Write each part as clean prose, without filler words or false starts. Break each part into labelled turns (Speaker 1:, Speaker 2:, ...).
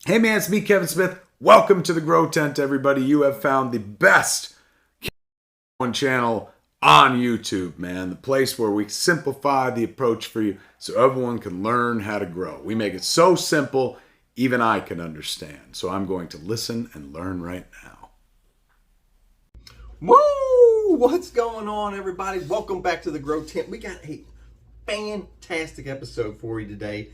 Speaker 1: Hey man, it's me, Kevin Smith. Welcome to the Grow Tent, everybody. You have found the best one channel on YouTube, man. The place where we simplify the approach for you so everyone can learn how to grow. We make it so simple, even I can understand. So I'm going to listen and learn right now.
Speaker 2: Woo! What's going on, everybody? Welcome back to the Grow Tent. We got a fantastic episode for you today.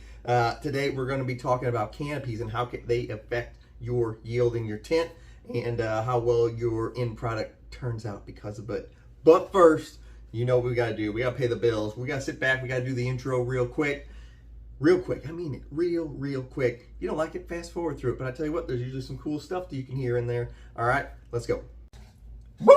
Speaker 2: Today we're going to be talking about canopies and how they affect your yield in your tent and how well your end product turns out because of it. But first, you know what we got to do. We got to pay the bills. We got to sit back. We got to do the intro real quick. Real quick. I mean it. Real quick. You don't like it, fast forward through it. But I tell you what, there's usually some cool stuff that you can hear in there. All right, let's go. Woo!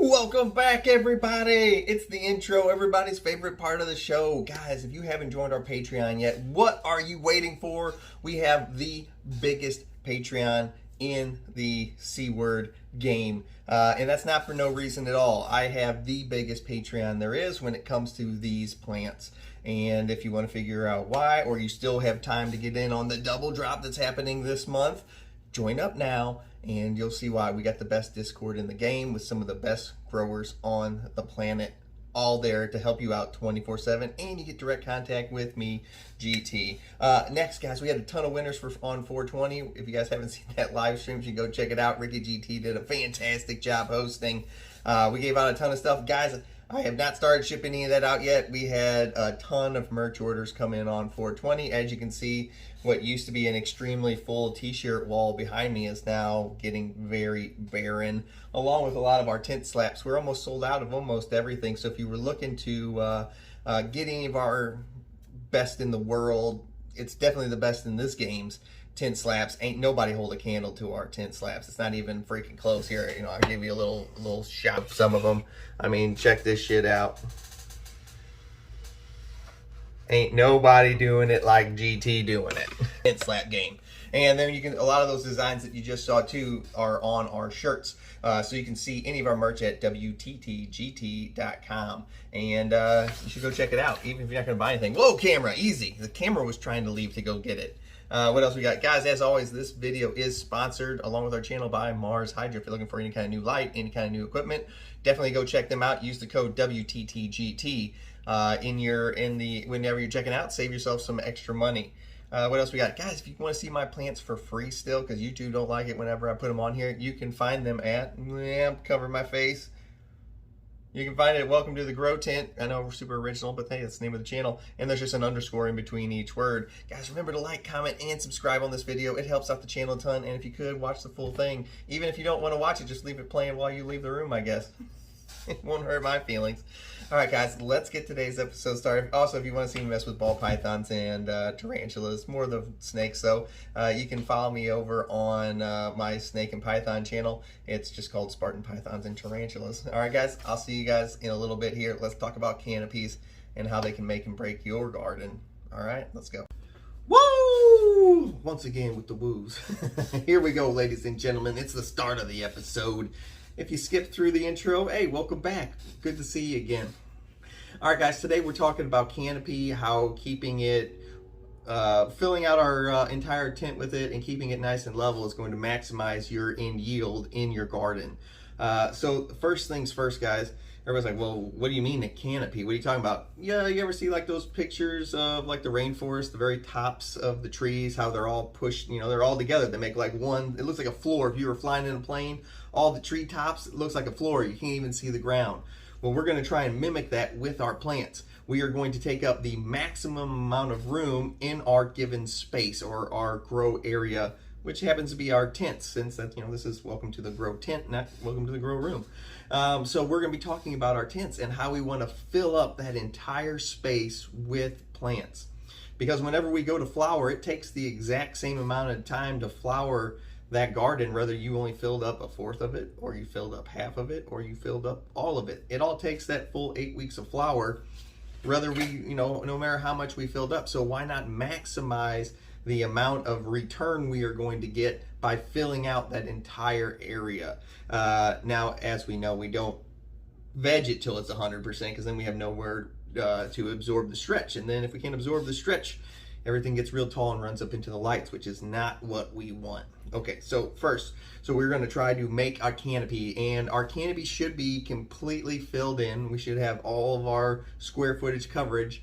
Speaker 2: Welcome back, everybody. It's the intro, everybody's favorite part of the show. Guys, if you haven't joined our Patreon yet, what are you waiting for? We have the biggest Patreon in the C word game. And that's not for no reason at all. I have the biggest Patreon there is when it comes to these plants. And if you want to figure out why, or you still have time to get in on the double drop that's happening this month, join up now and you'll see why. We got the best Discord in the game with some of the best growers on the planet, all there to help you out 24/7, and you get direct contact with me, GT. Next, guys, we had a ton of winners on 420. If you guys haven't seen that live stream, you can go check it out. Ricky GT did a fantastic job hosting. We gave out a ton of stuff. Guys, I have not started shipping any of that out yet. We had a ton of merch orders come in on 420. As you can see, what used to be an extremely full t-shirt wall behind me is now getting very barren, along with a lot of our tent slaps. We're almost sold out of almost everything. So if you were looking to get any of our best in the world, it's definitely the best in this game's tent slaps. Ain't nobody hold a candle to our tent slaps. It's not even freaking close. Here, you know, I'll give you a little shot of some of them. I mean, check this shit out. Ain't nobody doing it like GT doing it. Tent slap game. And then you can, a lot of those designs that you just saw too are on our shirts. So you can see any of our merch at WTTGT.com. And you should go check it out, even if you're not going to buy anything. Whoa, camera, easy. The camera was trying to leave to go get it. What else we got? Guys, as always, this video is sponsored along with our channel by Mars Hydro. If you're looking for any kind of new light, any kind of new equipment, definitely go check them out. Use the code WTTGT whenever you're checking out. Save yourself some extra money. What else we got? Guys, if you want to see my plants for free still, because YouTube don't like it whenever I put them on here, you can find them at, cover my face. You can find it at Welcome to the Grow Tent. I know we're super original, but hey, that's the name of the channel. And there's just an underscore in between each word. Guys, remember to like, comment, and subscribe on this video. It helps out the channel a ton. And if you could, watch the full thing. Even if you don't want to watch it, just leave it playing while you leave the room, I guess. It won't hurt my feelings. All right, guys, let's get today's episode started. Also, if you want to see me mess with ball pythons and tarantulas, more of the snakes, though, you can follow me over on my snake and python channel. It's just called Spartan Pythons and Tarantulas. All right, guys, I'll see you guys in a little bit here. Let's talk about canopies and how they can make and break your garden. All right, let's go. Woo! Once again with the woos. Here we go, ladies and gentlemen. It's the start of the episode. If you skipped through the intro, hey, welcome back. Good to see you again. All right, guys, today we're talking about canopy, how keeping it, filling out our entire tent with it and keeping it nice and level is going to maximize your end yield in your garden. So first things first, guys. Everybody's like, well, what do you mean a canopy? What are you talking about? Yeah, you ever see like those pictures of like the rainforest, the very tops of the trees, how they're all pushed, you know, they're all together. They make like one, it looks like a floor. If you were flying in a plane, all the tree tops, it looks like a floor. You can't even see the ground. Well, we're going to try and mimic that with our plants. We are going to take up the maximum amount of room in our given space or our grow area, which happens to be our tents, since that, you know, this is Welcome to the Grow Tent, not Welcome to the Grow Room. So we're going to be talking about our tents and how we want to fill up that entire space with plants. Because whenever we go to flower, it takes the exact same amount of time to flower that garden, whether you only filled up a fourth of it, or you filled up half of it, or you filled up all of it. It all takes that full 8 weeks of flower, whether we, you know, no matter how much we filled up. So why not maximize the amount of return we are going to get by filling out that entire area? Now, as we know, we don't veg it till it's 100%, because then we have nowhere to absorb the stretch. And then if we can't absorb the stretch everything gets real tall and runs up into the lights, which is not what we want. Okay, so first, we're going to try to make our canopy, and our canopy should be completely filled in. We should have all of our square footage covered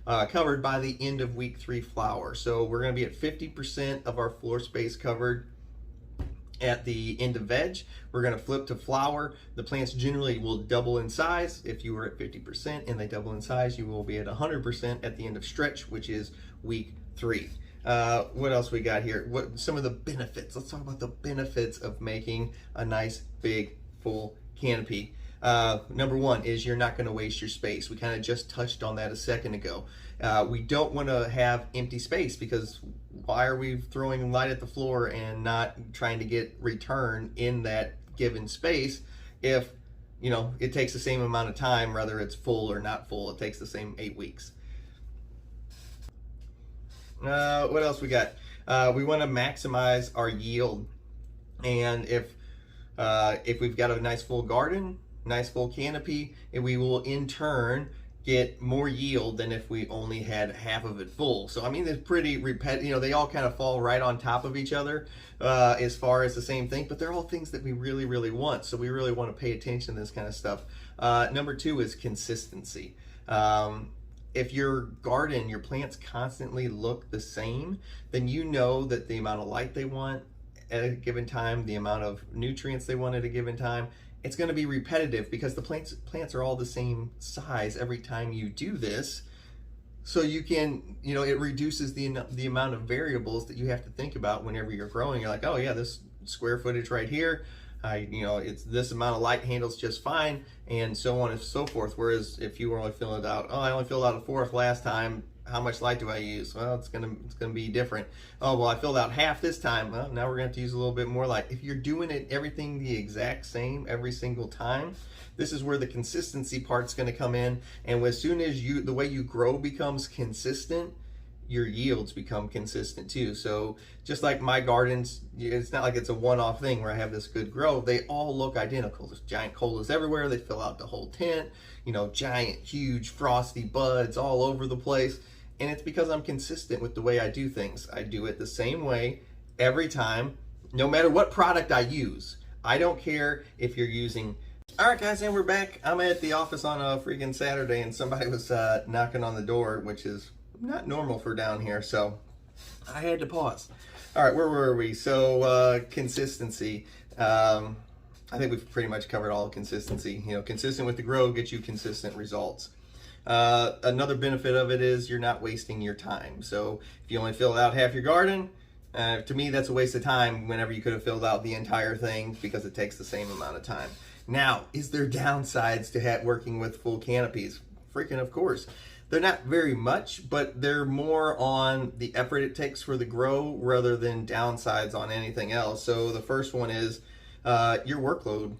Speaker 2: by the end of week 3 flower. So we're going to be at 50% of our floor space covered at the end of veg. We're going to flip to flower. The plants generally will double in size. If you were at 50% and they double in size, you will be at 100% at the end of stretch, which is week 3. What else we got here? What some of the benefits? Let's talk about the benefits of making a nice big full canopy. Number one is you're not going to waste your space. We kind of just touched on that a second ago. We don't want to have empty space, because why are we throwing light at the floor and not trying to get return in that given space if, you know, it takes the same amount of time, whether it's full or not full. It takes the same 8 weeks. What else we got? We want to maximize our yield, and if we've got a nice full garden, nice full canopy, and we will in turn get more yield than if we only had half of it full. So I mean, it's pretty repetitive. You know, they all kind of fall right on top of each other as far as the same thing, but they're all things that we really, really want. So we really want to pay attention to this kind of stuff. Number 2 is consistency. If your garden, your plants constantly look the same, then you know that the amount of light they want at a given time, the amount of nutrients they want at a given time, it's going to be repetitive, because the plants are all the same size every time you do this. So you can, you know, it reduces the amount of variables that you have to think about whenever you're growing. You're like, oh yeah, this square footage right here, you know, it's this amount of light handles just fine, and so on and so forth. Whereas if you were only filling it out, oh, I only filled out a fourth last time, how much light do I use? Well, it's gonna be different. Oh, well, I filled out half this time. Well, now we're gonna have to use a little bit more light. If you're doing everything the exact same every single time, this is where the consistency part's gonna come in. And as soon as the way you grow becomes consistent, your yields become consistent too. So just like my gardens, it's not like it's a one-off thing where I have this good grow. They all look identical. There's giant colas everywhere. They fill out the whole tent, you know, giant, huge, frosty buds all over the place. And it's because I'm consistent with the way I do things. I do it the same way every time, no matter what product I use. I don't care if you're using... All right, guys, and we're back. I'm at the office on a freaking Saturday, and somebody was knocking on the door, which is not normal for down here, so I had to pause. All right, where were we? So consistency. I think we've pretty much covered all consistency. You know, consistent with the grow gets you consistent results. Another benefit of it is you're not wasting your time. So if you only fill out half your garden, to me that's a waste of time whenever you could have filled out the entire thing, because it takes the same amount of time. Now, is there downsides to working with full canopies? Freaking of course. They're not very much, but they're more on the effort it takes for the grow rather than downsides on anything else. So the first one is your workload.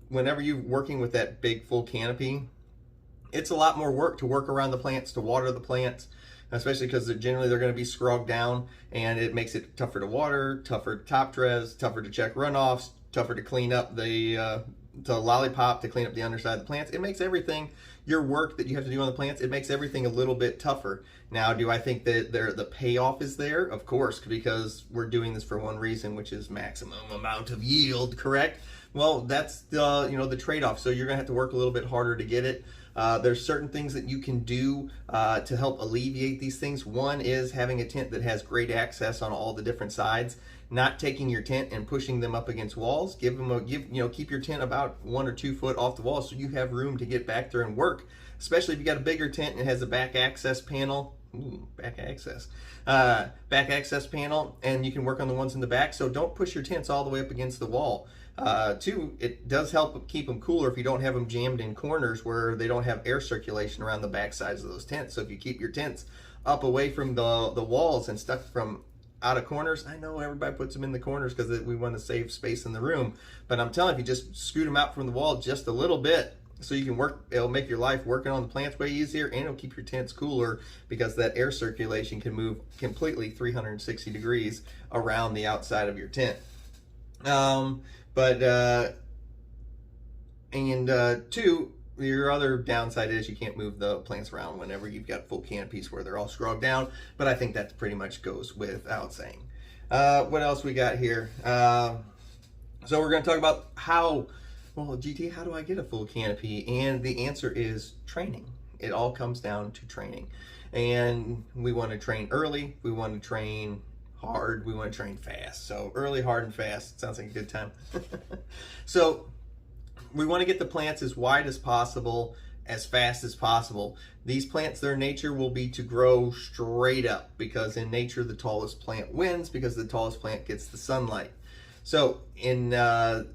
Speaker 2: Whenever you're working with that big full canopy, it's a lot more work to work around the plants, to water the plants, especially because generally they're going to be scrubbed down, and it makes it tougher to water, tougher to top dress, tougher to check runoffs, tougher to clean up the lollipop, to clean up the underside of the plants. It makes everything, your work that you have to do on the plants, it makes everything a little bit tougher. Now, do I think that the payoff is there? Of course, because we're doing this for one reason, which is maximum amount of yield, correct? Well, that's the trade-off. So you're gonna have to work a little bit harder to get it. There's certain things that you can do to help alleviate these things. One is having a tent that has great access on all the different sides. Not taking your tent and pushing them up against walls. Keep your tent about 1 or 2 foot off the wall, so you have room to get back there and work. Especially if you got a bigger tent and it has a back access panel. Ooh, back access panel, and you can work on the ones in the back. So don't push your tents all the way up against the wall. 2, it does help keep them cooler if you don't have them jammed in corners where they don't have air circulation around the back sides of those tents. So if you keep your tents up away from the walls and stuck from out of corners, I know everybody puts them in the corners because we want to save space in the room, but I'm telling you, just scoot them out from the wall just a little bit so you can work. It'll make your life working on the plants way easier, and it'll keep your tents cooler because that air circulation can move completely 360 degrees around the outside of your tent. 2, Your other downside is you can't move the plants around whenever you've got full canopies where they're all scrubbed down, but I think that pretty much goes without saying. What else we got here? So we're going to talk about how, well, GT, how do I get a full canopy? And the answer is training. It all comes down to training. And we want to train early. We want to train hard. We want to train fast. So early, hard, and fast. Sounds like a good time. So we want to get the plants as wide as possible, as fast as possible. These plants, their nature will be to grow straight up, because in nature the tallest plant wins, because the tallest plant gets the sunlight. So we're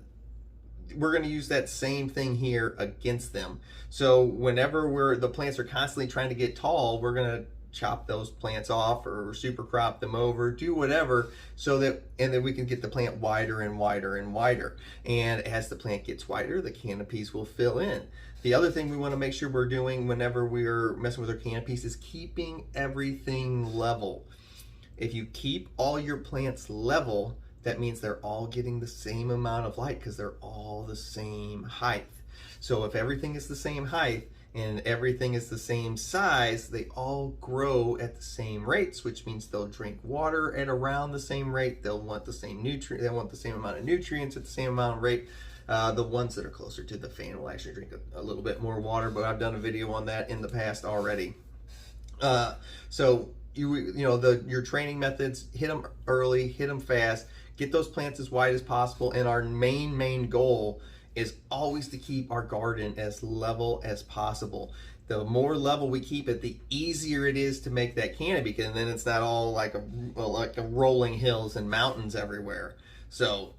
Speaker 2: going to use that same thing here against them. So whenever the plants are constantly trying to get tall, we're going to chop those plants off or super crop them over, do whatever, so that, and then we can get the plant wider and wider and wider. And as the plant gets wider, the canopies will fill in. The other thing we want to make sure we're doing whenever we're messing with our canopies is keeping everything level. If you keep all your plants level, that means they're all getting the same amount of light, because they're all the same height. So if everything is the same height and everything is the same size, they all grow at the same rates, which means they'll drink water at around the same rate. They'll want the same nutrient. They want the same amount of nutrients at the same amount of rate. The ones that are closer to the fan will actually drink a little bit more water, but I've done a video on that in the past already. So your training methods: hit them early, hit them fast, get those plants as wide as possible, and our main goal is always to keep our garden as level as possible. The more level we keep it, the easier it is to make that canopy, and then it's not all like a rolling hills and mountains everywhere. So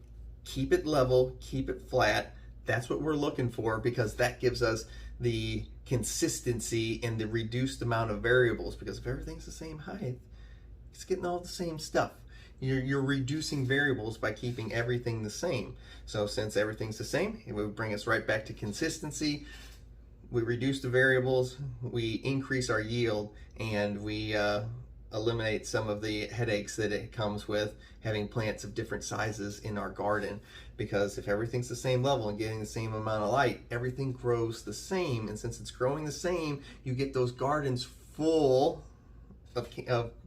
Speaker 2: keep it level, keep it flat. That's what we're looking for, because that gives us the consistency and the reduced amount of variables, because if everything's the same height, it's getting all the same stuff. You're reducing variables by keeping everything the same. So since everything's the same, it would bring us right back to consistency. We reduce the variables, we increase our yield, and we eliminate some of the headaches that it comes with having plants of different sizes in our garden. Because if everything's the same level and getting the same amount of light, everything grows the same. And since it's growing the same, you get those gardens full of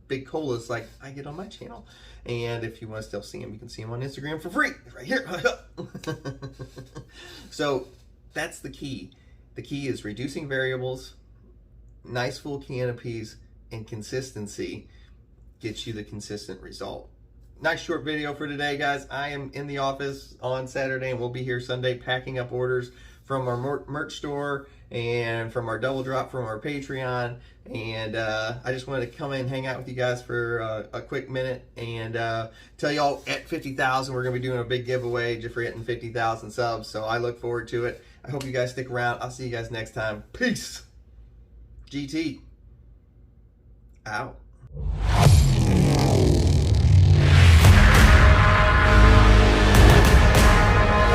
Speaker 2: big colas like I get on my channel. And if you want to still see them, you can see them on Instagram for free, right here. So that's the key. The key is reducing variables, nice full canopies, and consistency gets you the consistent result. Nice short video for today, guys. I am in the office on Saturday, and we'll be here Sunday packing up orders from our merch store and from our double drop from our Patreon. And I just wanted to come in and hang out with you guys for a quick minute and tell y'all at 50,000 we're going to be doing a big giveaway just for hitting 50,000 subs. So I look forward to it. I hope you guys stick around. I'll see you guys next time. Peace. GT out.